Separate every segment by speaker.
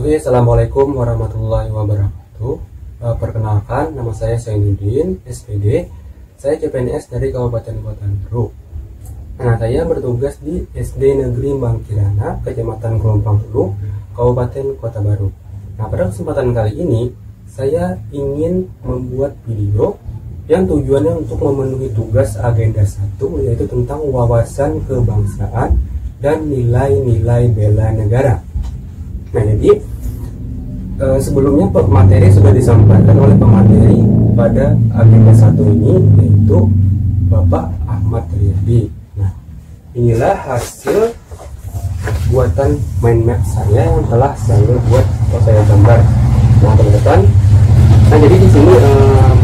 Speaker 1: Oke, assalamualaikum warahmatullahi wabarakatuh. Perkenalkan, nama saya Zainuddin, SPD. Saya CPNS dari Kabupaten Kota Baru. Nah, saya bertugas di SD Negeri Bangkirana, Kecamatan Gelompang Hulu, Kabupaten Kota Baru. Nah, pada kesempatan kali ini, saya ingin membuat video yang tujuannya untuk memenuhi tugas agenda 1, yaitu tentang wawasan kebangsaan dan nilai-nilai bela negara. Nah, jadi sebelumnya materi sudah disampaikan oleh pemateri pada agenda 1 ini, yaitu Bapak Ahmad Riyadi. Nah, inilah hasil buatan mind map saya yang telah saya buat atau saya gambar. Nah, teman-teman, nah jadi di sini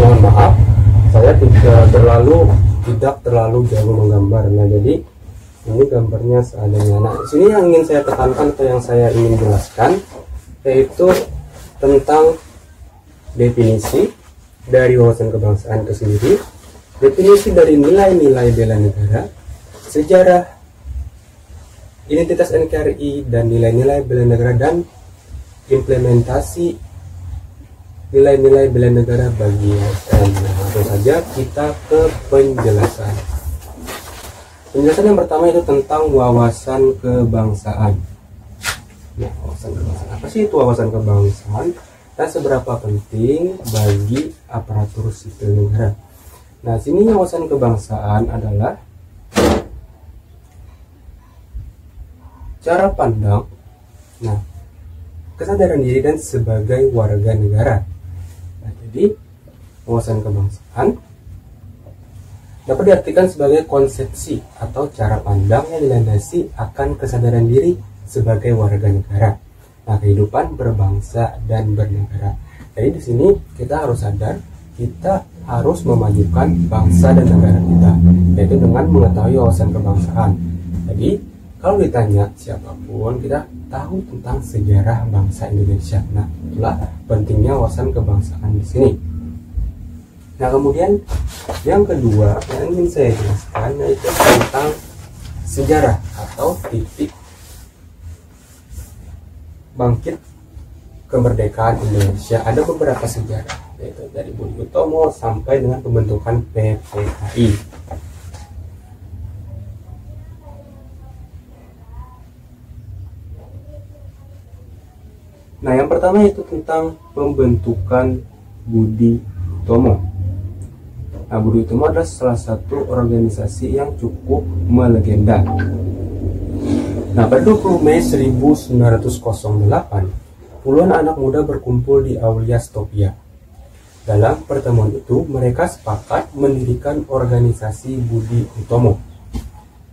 Speaker 1: mohon maaf saya tidak terlalu jauh menggambar. Nah, jadi ini gambarnya seadanya. Nah, di sini yang ingin saya tekankan atau yang saya ingin jelaskan yaitu tentang definisi dari wawasan kebangsaan itu sendiri, definisi dari nilai-nilai bela negara, sejarah, identitas NKRI dan nilai-nilai bela negara, dan implementasi nilai-nilai bela negara bagi ASN. Nah, langsung saja kita ke penjelasan. Penjelasan yang pertama itu tentang wawasan kebangsaan. Nah, wawasan kebangsaan. Apa sih itu wawasan kebangsaan dan seberapa penting bagi aparatur sipil negara? Nah, sini wawasan kebangsaan adalah cara pandang, nah, kesadaran diri dan sebagai warga negara. Nah, jadi wawasan kebangsaan dapat diartikan sebagai konsepsi atau cara pandang yang dilandasi akan kesadaran diri sebagai warga negara. Nah, kehidupan berbangsa dan bernegara. Jadi di sini kita harus sadar, kita harus memajukan bangsa dan negara kita, yaitu dengan mengetahui wawasan kebangsaan. Jadi kalau ditanya siapapun, kita tahu tentang sejarah bangsa Indonesia. Nah, itulah pentingnya wawasan kebangsaan di sini. Nah, kemudian yang kedua yang ingin saya jelaskan yaitu tentang sejarah atau titik bangkit kemerdekaan Indonesia. Ada beberapa sejarah, yaitu dari Budi Utomo sampai dengan pembentukan PPKI. Nah, yang pertama itu tentang pembentukan Budi Utomo. Nah, Budi Utomo adalah salah satu organisasi yang cukup melegenda. Nah, pada 20 Mei 1908, puluhan anak muda berkumpul di Aulia Stopia. Dalam pertemuan itu, mereka sepakat mendirikan organisasi Budi Utomo.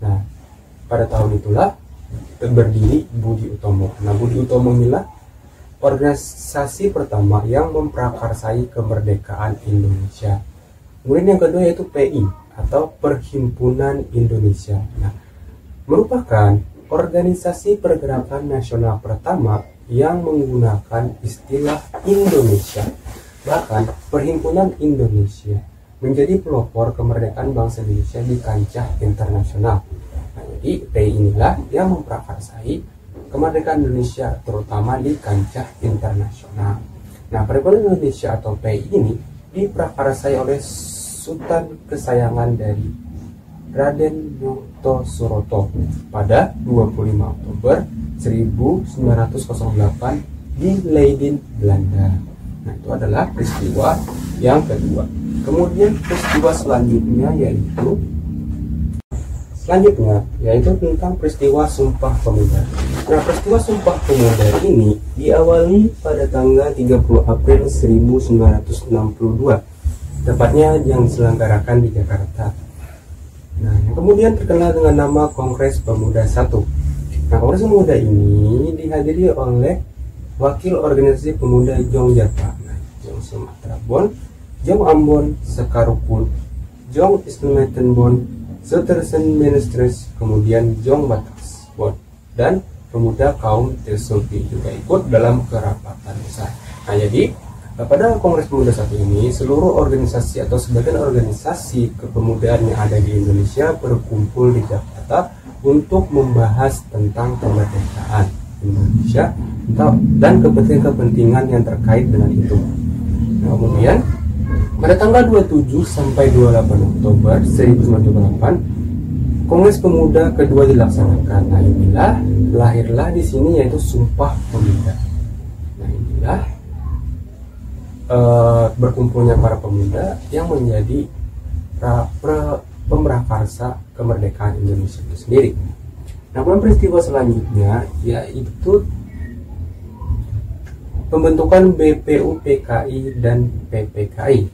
Speaker 1: Nah, pada tahun itulah berdiri Budi Utomo. Nah, Budi Utomo inilah organisasi pertama yang memprakarsai kemerdekaan Indonesia. Kemudian yang kedua yaitu PI atau Perhimpunan Indonesia. Nah, merupakan organisasi pergerakan nasional pertama yang menggunakan istilah Indonesia. Bahkan Perhimpunan Indonesia menjadi pelopor kemerdekaan bangsa Indonesia di kancah internasional. Nah, jadi PI inilah yang memprakarsai kemerdekaan Indonesia terutama di kancah internasional. Nah, Perhimpunan Indonesia atau PI ini diprakarsai oleh Sultan kesayangan dari Raden Noto Suroto pada 25 Oktober 1908 di Leiden, Belanda. Nah, itu adalah peristiwa yang kedua. Kemudian peristiwa selanjutnya yaitu tentang peristiwa Sumpah Pemuda. Nah, peristiwa Sumpah Pemuda ini diawali pada tanggal 30 April 1962, tepatnya yang diselenggarakan di Jakarta. Nah, yang kemudian terkenal dengan nama Kongres Pemuda 1. Nah, Kongres Pemuda ini dihadiri oleh wakil organisasi pemuda Jong Jata, Jong Sumatera Bon, Jong Ambon Sekarukun, Jong Ismetenbon, Setersen Ministries, kemudian Jong Batas Bon, dan pemuda kaum Tesulpi juga ikut dalam kerapatan besar. Nah, jadi pada Kongres Pemuda 1 ini, seluruh organisasi atau sebagian organisasi kepemudaan yang ada di Indonesia berkumpul di Jakarta untuk membahas tentang kemerdekaan Indonesia dan kepentingan-kepentingan yang terkait dengan itu. Nah, kemudian pada tanggal 27 sampai 28 Oktober 1928 Kongres Pemuda kedua dilaksanakan. Nah, inilah lahirlah di sini yaitu Sumpah Pemuda. Nah, inilah berkumpulnya para pemuda yang menjadi pemrakarsa kemerdekaan Indonesia itu sendiri. Namun peristiwa selanjutnya yaitu pembentukan BPUPKI dan PPKI.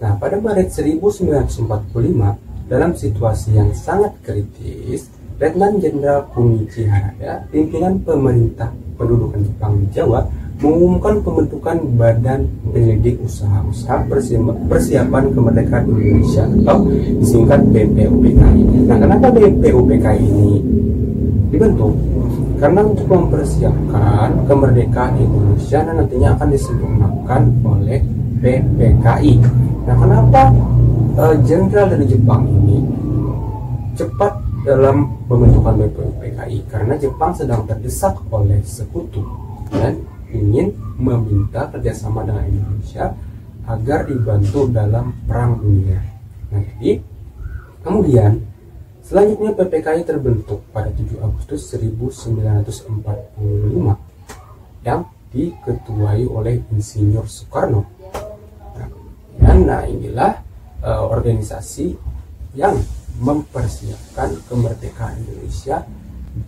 Speaker 1: Nah, pada Maret 1945 dalam situasi yang sangat kritis, Letnan Jenderal Kunichi Harada, pimpinan pemerintah pendudukan Jepang di Jawa, mengumumkan pembentukan Badan Penyelidik Usaha-Usaha Persiapan Kemerdekaan Indonesia atau disingkat BPUPKI. Nah, kenapa BPUPKI ini dibentuk? Karena untuk mempersiapkan kemerdekaan Indonesia dan nantinya akan disempurnakan oleh PPKI. Nah, kenapa jenderal dari Jepang ini cepat dalam pembentukan BPUPKI? Karena Jepang sedang terdesak oleh sekutu dan ingin meminta kerjasama dengan Indonesia agar dibantu dalam perang dunia. Nah, jadi kemudian selanjutnya PPKI terbentuk pada 7 Agustus 1945 yang diketuai oleh Insinyur Soekarno. Nah, inilah organisasi yang mempersiapkan kemerdekaan Indonesia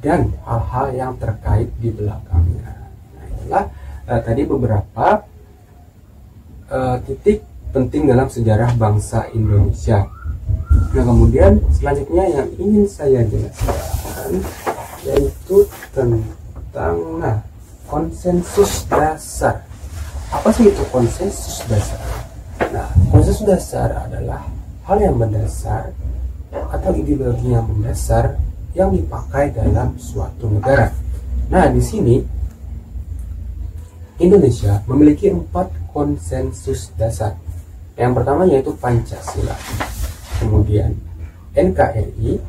Speaker 1: dan hal-hal yang terkait di belakangnya. Tadi beberapa titik penting dalam sejarah bangsa Indonesia. Nah, kemudian selanjutnya yang ingin saya jelaskan yaitu tentang konsensus dasar. Apa sih itu konsensus dasar? Nah, konsensus dasar adalah hal yang mendasar atau ideologi yang mendasar yang dipakai dalam suatu negara. Nah, di sini Indonesia memiliki 4 konsensus dasar. Yang pertama yaitu Pancasila, kemudian NKRI,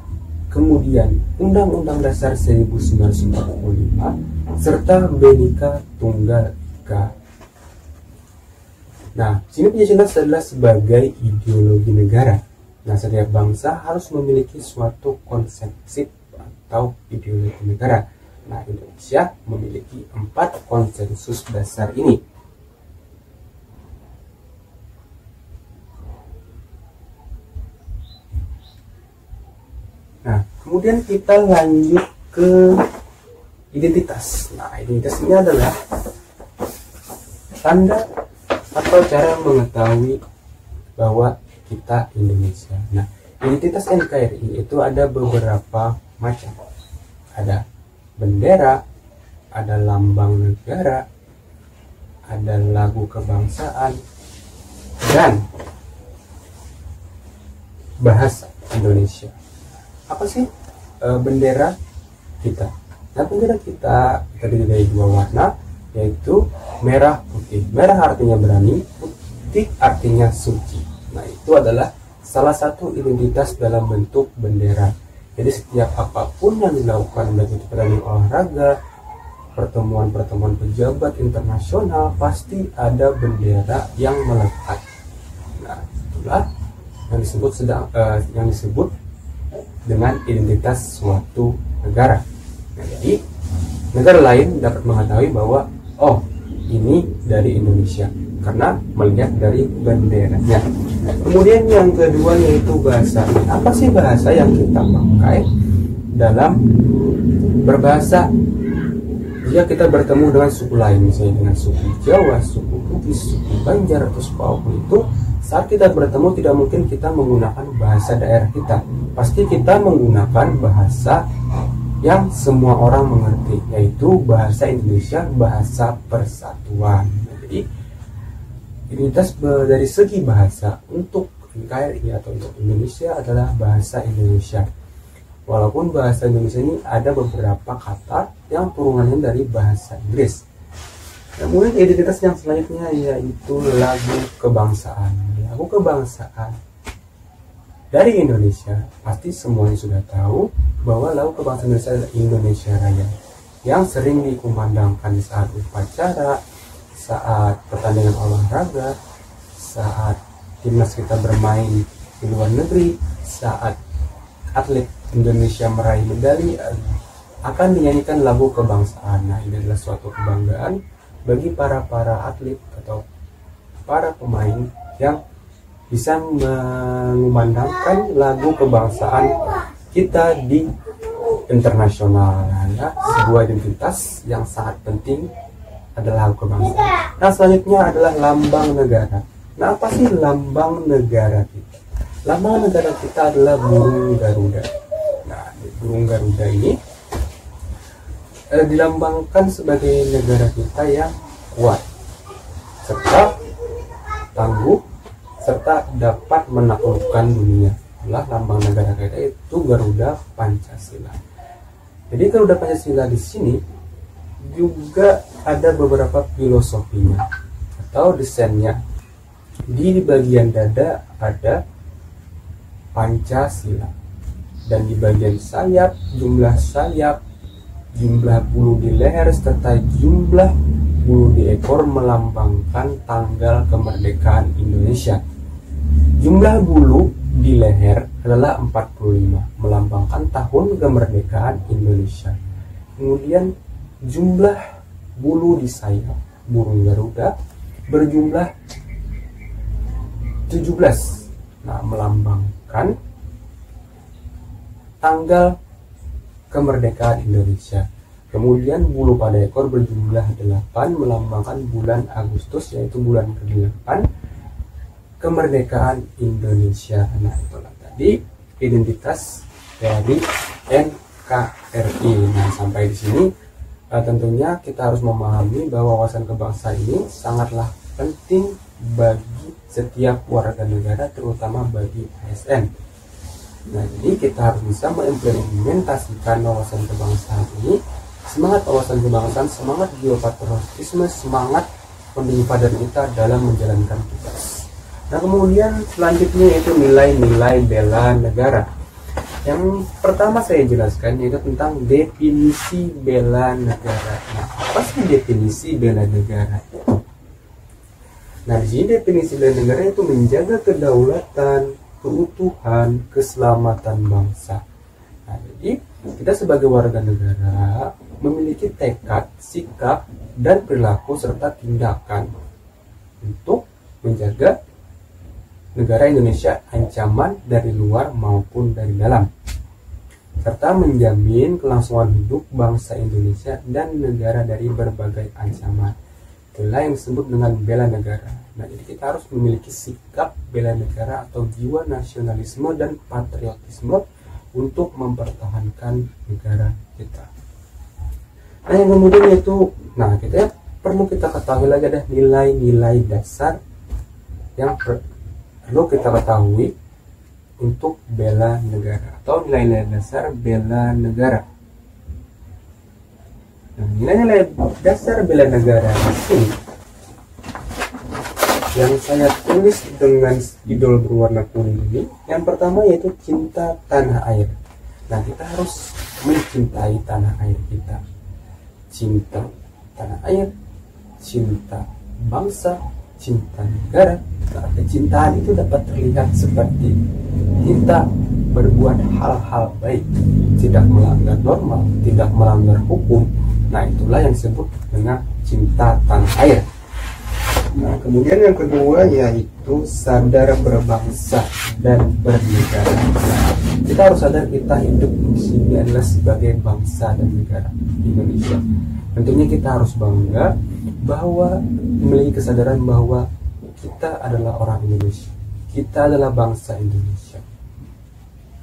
Speaker 1: kemudian Undang-Undang Dasar 1945, serta Bhinneka Tunggal Ika. Nah, sini Pancasila adalah sebagai ideologi negara. Nah, setiap bangsa harus memiliki suatu konsepsi atau ideologi negara. Nah, Indonesia memiliki 4 konsensus dasar ini. Nah, kemudian kita lanjut ke identitas. Nah, identitas ini adalah tanda atau cara mengetahui bahwa kita Indonesia. Nah, identitas NKRI itu ada beberapa macam. Ada bendera, ada lambang negara, ada lagu kebangsaan, dan bahasa Indonesia. Apa sih bendera kita? Nah, bendera kita terdiri dari 2 warna, yaitu merah putih. Merah artinya berani, putih artinya suci. Nah, itu adalah salah satu identitas dalam bentuk bendera. Jadi setiap apapun yang dilakukan, baik itu pertandingan olahraga, pertemuan-pertemuan pejabat internasional, pasti ada bendera yang melekat. Nah, itulah yang disebut dengan identitas suatu negara. Nah, jadi negara lain dapat mengetahui bahwa ini dari Indonesia karena melihat dari benderanya. Kemudian yang kedua yaitu bahasa. Apa sih bahasa yang kita pakai dalam berbahasa? Jika kita bertemu dengan suku lain, misalnya dengan suku Jawa, suku Bugis, suku Banjar, atau suku apapun itu, saat kita bertemu tidak mungkin kita menggunakan bahasa daerah kita. Pasti kita menggunakan bahasa yang semua orang mengerti, yaitu bahasa Indonesia, bahasa persatuan. Jadi identitas dari segi bahasa untuk NKRI atau untuk Indonesia adalah bahasa Indonesia. Walaupun bahasa Indonesia ini ada beberapa kata yang turunannya dari bahasa Inggris. Kemudian identitas yang selanjutnya yaitu lagu kebangsaan. Lagu kebangsaan dari Indonesia, pasti semuanya sudah tahu bahwa lagu kebangsaan Indonesia adalah Indonesia Raya. yang sering dikumandangkan saat upacara, saat pertandingan olahraga, saat timnas kita bermain di luar negeri, saat atlet Indonesia meraih medali, akan dinyanyikan lagu kebangsaan. Nah, ini adalah suatu kebanggaan bagi para atlet atau para pemain yang bisa mengumandangkan lagu kebangsaan kita di internasional. Ya, sebuah identitas yang sangat penting adalah lagu kebangsaan. Nah, selanjutnya adalah lambang negara. Nah, apa sih lambang negara kita? Lambang negara kita adalah burung Garuda. Nah, burung Garuda ini dilambangkan sebagai negara kita yang kuat, serta tangguh, serta dapat menaklukkan dunia. Itulah lambang negara kita, itu Garuda Pancasila. Jadi Garuda Pancasila di sini juga ada beberapa filosofinya atau desainnya. Di bagian dada ada Pancasila, dan di bagian sayap, jumlah bulu di leher serta jumlah bulu di ekor melambangkan tanggal kemerdekaan Indonesia. Jumlah bulu di leher adalah 45, melambangkan tahun kemerdekaan Indonesia. Kemudian jumlah bulu di sayap burung Garuda berjumlah 17, nah, melambangkan tanggal kemerdekaan Indonesia. Kemudian bulu pada ekor berjumlah 8, melambangkan bulan Agustus, yaitu bulan ke-8 kemerdekaan Indonesia. Nah, itulah tadi identitas dari NKRI. Nah, sampai di sini tentunya kita harus memahami bahwa wawasan kebangsaan ini sangatlah penting bagi setiap warga negara, terutama bagi ASN. Nah, jadi kita harus bisa mengimplementasikan wawasan kebangsaan ini, semangat wawasan kebangsaan, semangat geopatriotisme, semangat pendiri father kita dalam menjalankan tugas. Nah, kemudian selanjutnya yaitu nilai-nilai bela negara. Yang pertama saya jelaskan yaitu tentang definisi bela negara. Nah, apa sih definisi bela negara? Nah, di sini definisi bela negara itu menjaga kedaulatan, keutuhan, keselamatan bangsa. Nah, jadi kita sebagai warga negara memiliki tekad, sikap, dan perilaku serta tindakan untuk menjaga negara Indonesia ancaman dari luar maupun dari dalam, serta menjamin kelangsungan hidup bangsa Indonesia dan negara dari berbagai ancaman. Itulah yang disebut dengan bela negara. Nah, jadi kita harus memiliki sikap bela negara atau jiwa nasionalisme dan patriotisme untuk mempertahankan negara kita. Nah, yang kemudian yaitu, nah, kita perlu kita ketahui lagi ada nilai-nilai dasar yang perlu kita ketahui untuk bela negara atau nilai-nilai dasar bela negara. Nah, nilai-nilai dasar bela negara ini yang saya tulis dengan spidol berwarna kuning ini, yang pertama yaitu cinta tanah air. Nah, kita harus mencintai tanah air kita, cinta tanah air, cinta bangsa, cinta negara. Nah, kecintaan itu dapat terlihat seperti kita berbuat hal-hal baik, tidak melanggar norma, tidak melanggar hukum. Nah, itulah yang disebut dengan cinta tanah air. Nah, kemudian yang kedua yaitu sadar berbangsa dan bernegara. Nah, kita harus sadar kita hidup di sini adalah sebagai bangsa dan negara Indonesia. Tentunya kita harus bangga bahwa memiliki kesadaran bahwa kita adalah orang Indonesia. Kita adalah bangsa Indonesia.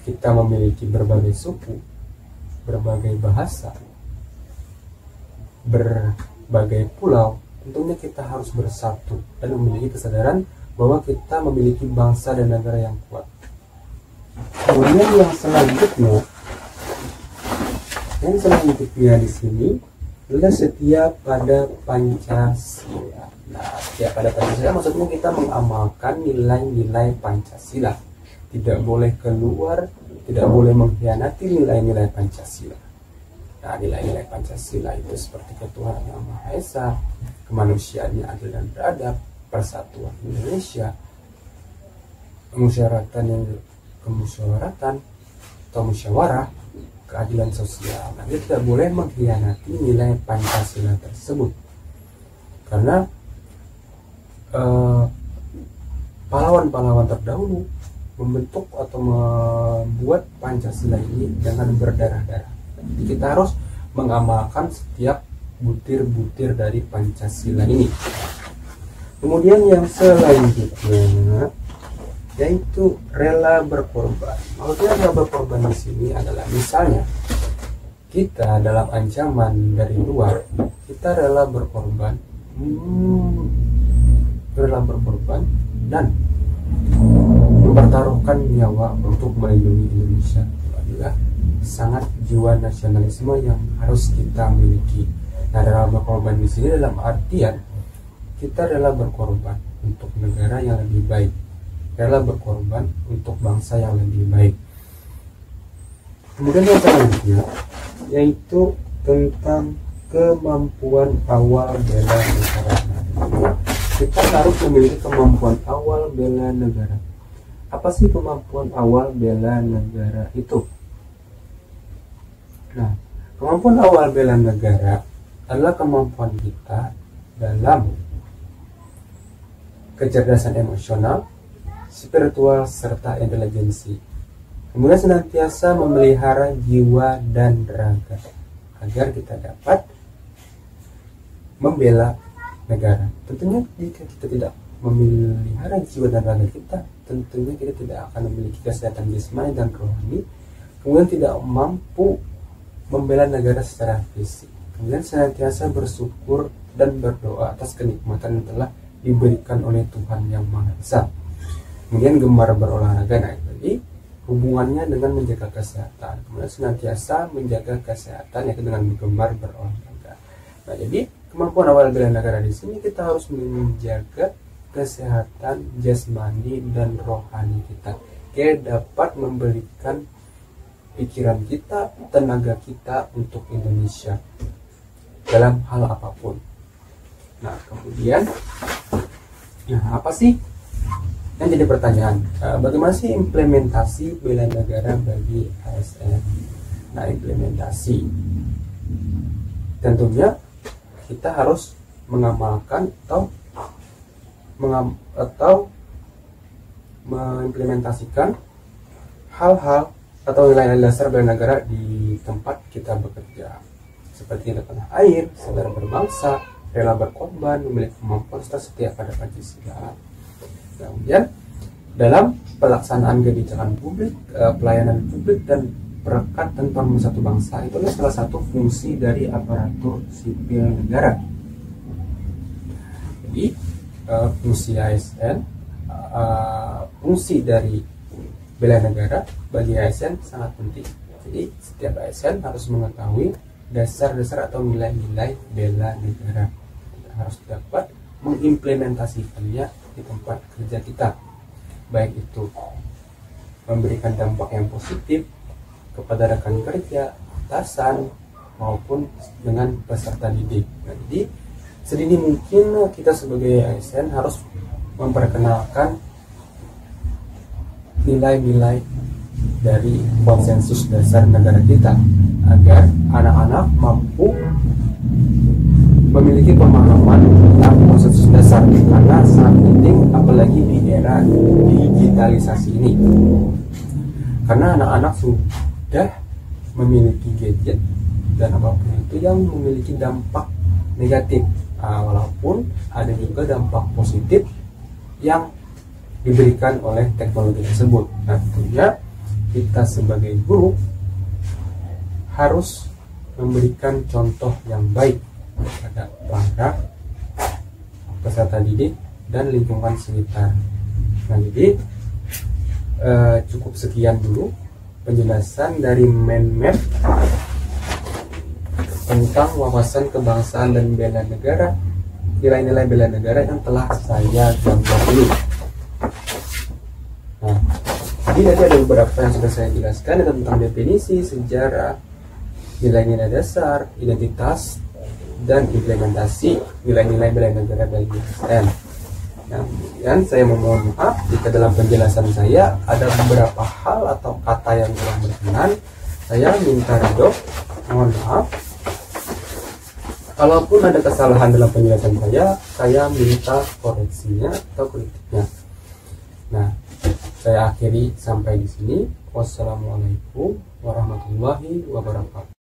Speaker 1: Kita memiliki berbagai suku, berbagai bahasa, berbagai pulau. Tentunya kita harus bersatu dan memiliki kesadaran bahwa kita memiliki bangsa dan negara yang kuat. Kemudian yang selanjutnya di sini adalah setia pada Pancasila. Nah, setia pada Pancasila maksudnya kita mengamalkan nilai-nilai Pancasila. Tidak boleh keluar, tidak boleh mengkhianati nilai-nilai Pancasila. Nah, nilai-nilai Pancasila itu seperti ketuhanan yang Maha Esa, kemanusiaan yang adil dan beradab, persatuan Indonesia, kemusyawaratan atau musyawarah, keadilan sosial. Nah, kita tidak boleh mengkhianati nilai Pancasila tersebut, karena pahlawan-pahlawan terdahulu membentuk atau membuat Pancasila ini dengan berdarah-darah. Jadi kita harus mengamalkan setiap butir-butir dari Pancasila ini. Kemudian yang selanjutnya yaitu rela berkorban. Maksudnya rela berkorban di sini adalah misalnya kita dalam ancaman dari luar, kita rela berkorban dan mempertaruhkan nyawa untuk melindungi Indonesia. Itu adalah sangat jiwa nasionalisme yang harus kita miliki. Nah, rela berkorban di sini dalam artian kita rela berkorban untuk negara yang lebih baik, rela berkorban untuk bangsa yang lebih baik. Kemudian yang selanjutnya yaitu tentang kemampuan awal bela negara. Kita harus memiliki kemampuan awal bela negara. Apa sih kemampuan awal bela negara itu? Nah, kemampuan awal bela negara adalah kemampuan kita dalam kecerdasan emosional, spiritual, serta intelijensi. Kemudian senantiasa memelihara jiwa dan raga agar kita dapat membela negara. Tentunya jika kita tidak memelihara jiwa dan raga kita, tentunya kita tidak akan memiliki kesehatan jasmani dan rohani, kemudian tidak mampu membela negara secara fisik. Kemudian senantiasa bersyukur dan berdoa atas kenikmatan yang telah diberikan oleh Tuhan Yang Maha Esa. Kemudian gemar berolahraga. Nah, jadi hubungannya dengan menjaga kesehatan. Kemudian senantiasa menjaga kesehatan yaitu dengan gemar berolahraga. Nah, jadi kemampuan awal bela negara di sini kita harus menjaga kesehatan jasmani dan rohani kita. Kita dapat memberikan pikiran kita, tenaga kita untuk Indonesia dalam hal apapun. Nah, kemudian apa sih yang jadi pertanyaan? Bagaimana sih implementasi bela negara bagi ASN? Nah, implementasi tentunya kita harus mengamalkan atau mengimplementasikan hal-hal atau nilai-nilai dasar bela negara di tempat kita bekerja, seperti tanah air, saudara berbangsa, rela berkorban, memiliki kemampuan serta setia pada Pancasila. Kemudian dalam pelaksanaan kebijakan publik, pelayanan publik dan perekat tentang satu bangsa, itu adalah salah satu fungsi dari aparatur sipil negara. Jadi fungsi ASN, fungsi dari bela negara bagi ASN sangat penting. Jadi setiap ASN harus mengetahui dasar-dasar atau nilai-nilai bela negara. Kita harus dapat mengimplementasikannya di tempat kerja kita, baik itu memberikan dampak yang positif kepada rekan kerja, atasan, maupun dengan peserta didik. Nah, jadi sedini mungkin kita sebagai ASN harus memperkenalkan nilai-nilai dari konsensus dasar negara kita agar anak-anak mampu memiliki pemahaman tentang konsensus dasar, karena sangat penting apalagi di era digitalisasi ini, karena anak-anak sudah memiliki gadget dan apapun itu yang memiliki dampak negatif, walaupun ada juga dampak positif yang diberikan oleh teknologi tersebut. Nah, tentunya kita sebagai guru harus memberikan contoh yang baik kepada para peserta didik dan lingkungan sekitar. Nah, jadi cukup sekian dulu penjelasan dari Menmep tentang wawasan kebangsaan dan bela negara, nilai-nilai bela negara yang telah saya gambar ini. Nah, jadi tadi ada beberapa yang sudah saya jelaskan tentang definisi, sejarah, nilai-nilai dasar, identitas, dan implementasi nilai-nilai bela negara bagi ASN. Nah, kemudian saya memohon maaf jika dalam penjelasan saya ada beberapa hal atau kata yang kurang berkenan. Saya minta ridho, mohon maaf. Kalaupun ada kesalahan dalam penjelasan saya minta koreksinya atau kritiknya. Nah, saya akhiri sampai di sini. Wassalamualaikum warahmatullahi wabarakatuh.